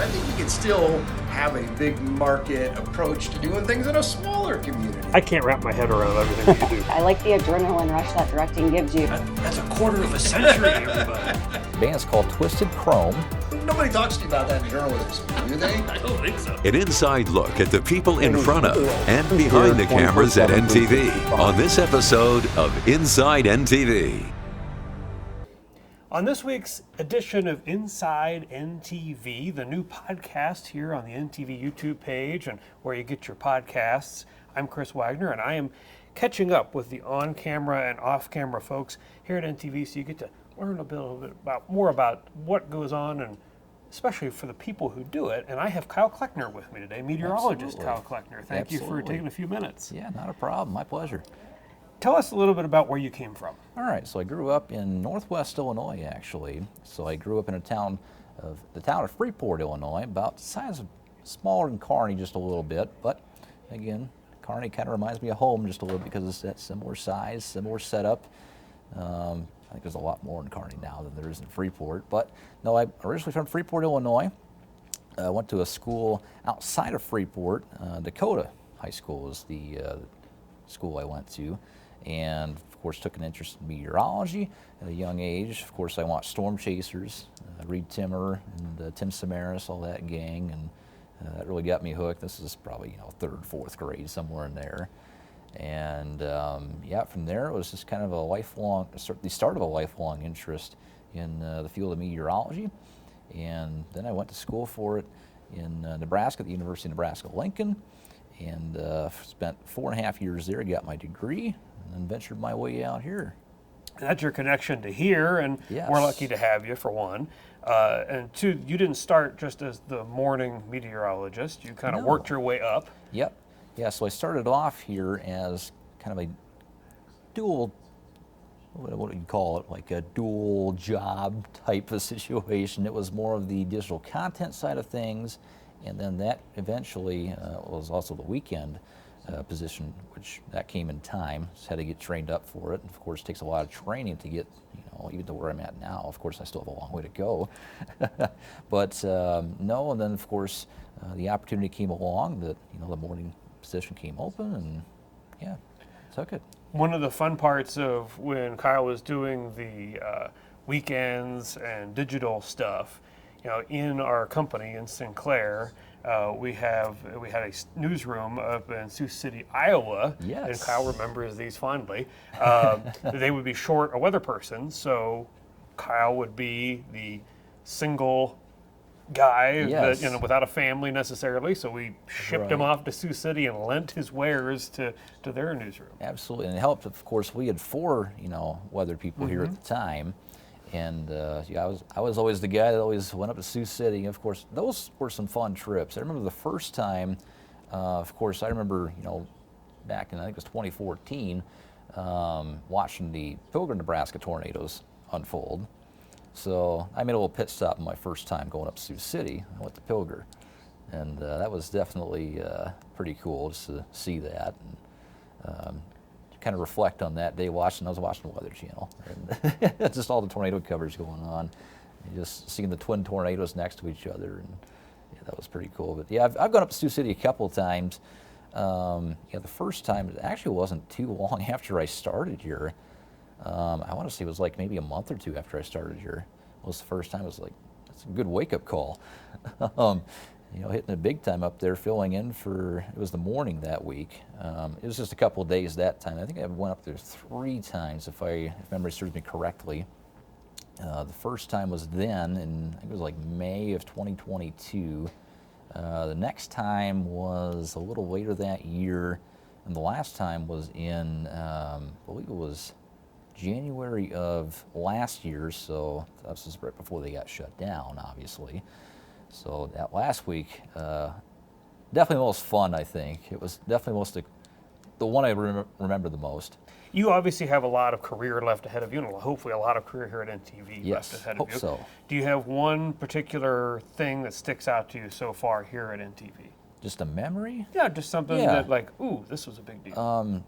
I think you could still have a big market approach to doing things in a smaller community. I can't wrap my head around everything that you do. I like the adrenaline rush that directing gives you. That's a quarter of a century, everybody. The band's called Twisted Chrome. Nobody talks to you about that in journalism school, do they? I don't think so. An inside look at the people in front of and behind the cameras at NTV on this episode of Inside NTV. On this week's edition of Inside NTV, the new podcast here on the NTV YouTube page and where you get your podcasts, I'm Chris Wagner, and I am catching up with the on-camera and off-camera folks here at NTV, so you get to learn a little bit more about what goes on, and especially for the people who do it. And I have Kyle Kleckner with me today, meteorologist Kyle Kleckner. Thank you for taking a few minutes. Yeah, not a problem. My pleasure. Tell us a little bit about where you came from. All right, so I grew up in Northwest Illinois, actually. So I grew up in the town of Freeport, Illinois, about the size of smaller than Kearney just a little bit. But again, Kearney kind of reminds me of home just a little because it's that similar size, similar setup. I think there's a lot more in Kearney now than there is in Freeport. But no, I'm originally from Freeport, Illinois. I went to a school outside of Freeport. Dakota High School was the school I went to. And of course took an interest in meteorology at a young age. Of course I watched Storm Chasers, Reed Timmer and Tim Samaras, all that gang, and that really got me hooked. This is probably third, fourth grade, somewhere in there. And yeah, from there it was just kind of the start of a lifelong interest in the field of meteorology. And then I went to school for it in Nebraska, at the University of Nebraska-Lincoln, and spent 4.5 years there, got my degree, and then ventured my way out here. That's your connection to here, and yes. We're lucky to have you, for one. And two, you didn't start just as the morning meteorologist. You kind of worked your way up. Yep. Yeah, so I started off here as kind of a dual, what do you call it, like a dual job type of situation. It was more of the digital content side of things, and then that eventually was also the weekend position, which that came in time. Just had to get trained up for it. And of course, it takes a lot of training to get, even to where I'm at now. Of course, I still have a long way to go. But no, and then of course, the opportunity came along that, the morning position came open, and yeah, took it. One of the fun parts of when Kyle was doing the weekends and digital stuff, in our company in Sinclair, we had a newsroom up in Sioux City, Iowa, yes. And Kyle remembers these fondly. They would be short a weather person, so Kyle would be the single guy yes. that without a family necessarily. So we shipped him off to Sioux City and lent his wares to their newsroom. Absolutely, and it helped. Of course, we had 4 weather people here at the time. And yeah, I was always the guy that always went up to Sioux City. Of course, those were some fun trips. I remember the first time, of course, I remember, back in, I think it was 2014, watching the Pilgrim, Nebraska tornadoes unfold. So I made a little pit stop my first time going up to Sioux City. I went to Pilgrim. And that was definitely pretty cool just to see that. And, kind of reflect on that day I was watching the Weather Channel, and just all the tornado coverage going on, and just seeing the twin tornadoes next to each other, and yeah, that was pretty cool. But yeah, I've gone up to Sioux City a couple of times. Yeah, the first time it actually wasn't too long after I started here. I want to say it was like maybe a month or 2 after I started here. It was the first time. I was like, that's a good wake-up call. Hitting it big time up there, filling in it was the morning that week. It was just a couple of days that time. I think I went up there 3 times, if memory serves me correctly. The first time was then, and I think it was like May of 2022. The next time was a little later that year, and the last time was in, I believe it was January of last year, so this was right before they got shut down, obviously. So that last week, definitely the most fun, I think. It was definitely the one I remember the most. You obviously have a lot of career left ahead of you, and hopefully a lot of career here at NTV left ahead of you. Yes, hope so. Do you have one particular thing that sticks out to you so far here at NTV? Just a memory? Yeah, just something that ooh, this was a big deal.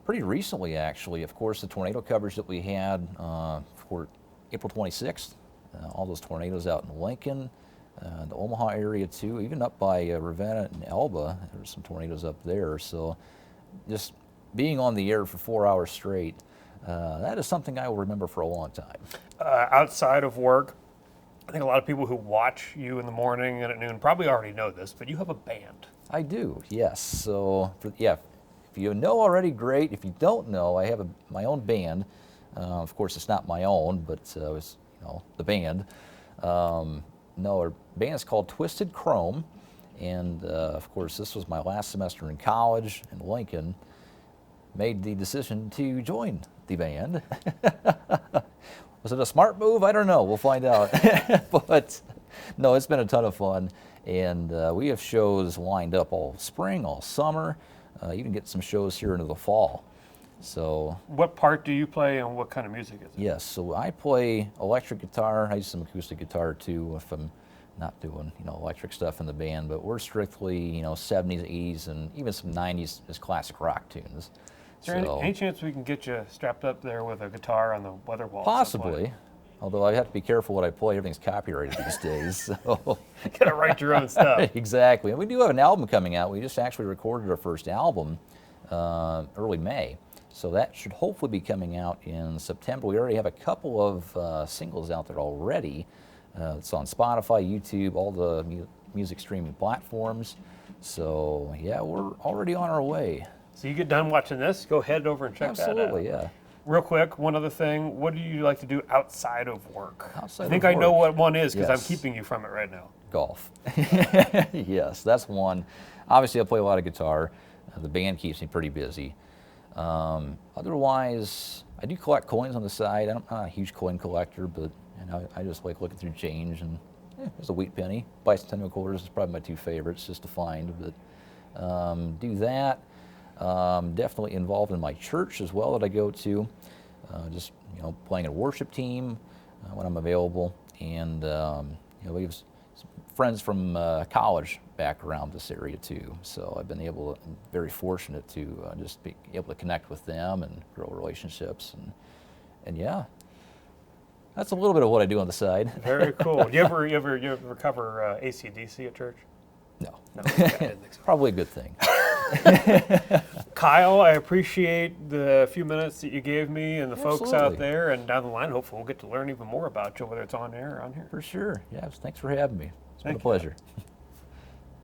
Pretty recently, actually. Of course, the tornado coverage that we had for April 26th, all those tornadoes out in Lincoln. the Omaha area too, even up by Ravenna and Elba. There's some tornadoes up there. So just being on the air for 4 hours straight, that is something I will remember for a long time. Outside of work, I think a lot of people who watch you in the morning and at noon probably already know this, but you have a band. I do, yes. So, if you know already, great. If you don't know, I have my own band. Of course, it's not my own, but it's the band. No, our band is called Twisted Chrome, and of course, this was my last semester in college in Lincoln. Made the decision to join the band. Was it a smart move? I don't know. We'll find out. But no, it's been a ton of fun, and we have shows lined up all spring, all summer, even get some shows here into the fall. So, what part do you play, and what kind of music is it? yes, so I play electric guitar. I use some acoustic guitar too if I'm not doing electric stuff in the band. But we're strictly 70s, 80s, and even some 90s as classic rock tunes. Is there any chance we can get you strapped up there with a guitar on the weather wall? Possibly. Although I have to be careful what I play. Everything's copyrighted these days. So. You gotta write your own stuff. Exactly. And we do have an album coming out. We just actually recorded our first album early May. So that should hopefully be coming out in September. We already have a couple of singles out there already. It's on Spotify, YouTube, all the music streaming platforms. So yeah, we're already on our way. So you get done watching this, go head over and check that out. Absolutely, yeah. Real quick, one other thing. What do you like to do outside of work? Outside I think of I know work. what one is because I'm Yes. keeping you from it right now. Golf. Yes, that's one. Obviously, I play a lot of guitar. The band keeps me pretty busy. Otherwise, I do collect coins on the side. I'm not a huge coin collector, but I just like looking through change, and there's a wheat penny. Bicentennial quarters is probably my two favorites just to find, but do that. Definitely involved in my church as well that I go to. Just playing in a worship team when I'm available, and we have some friends from college back around this area too. So I've been very fortunate to just be able to connect with them and grow relationships, and yeah, that's a little bit of what I do on the side. Very cool. You ever cover AC/DC at church? No, No, I didn't think so. probably a good thing. Kyle, I appreciate the few minutes that you gave me and the folks out Absolutely. there, and down the line, hopefully we'll get to learn even more about you, whether it's on air or on here. For sure. Yes, thanks for having me. It's been a Thank you. pleasure.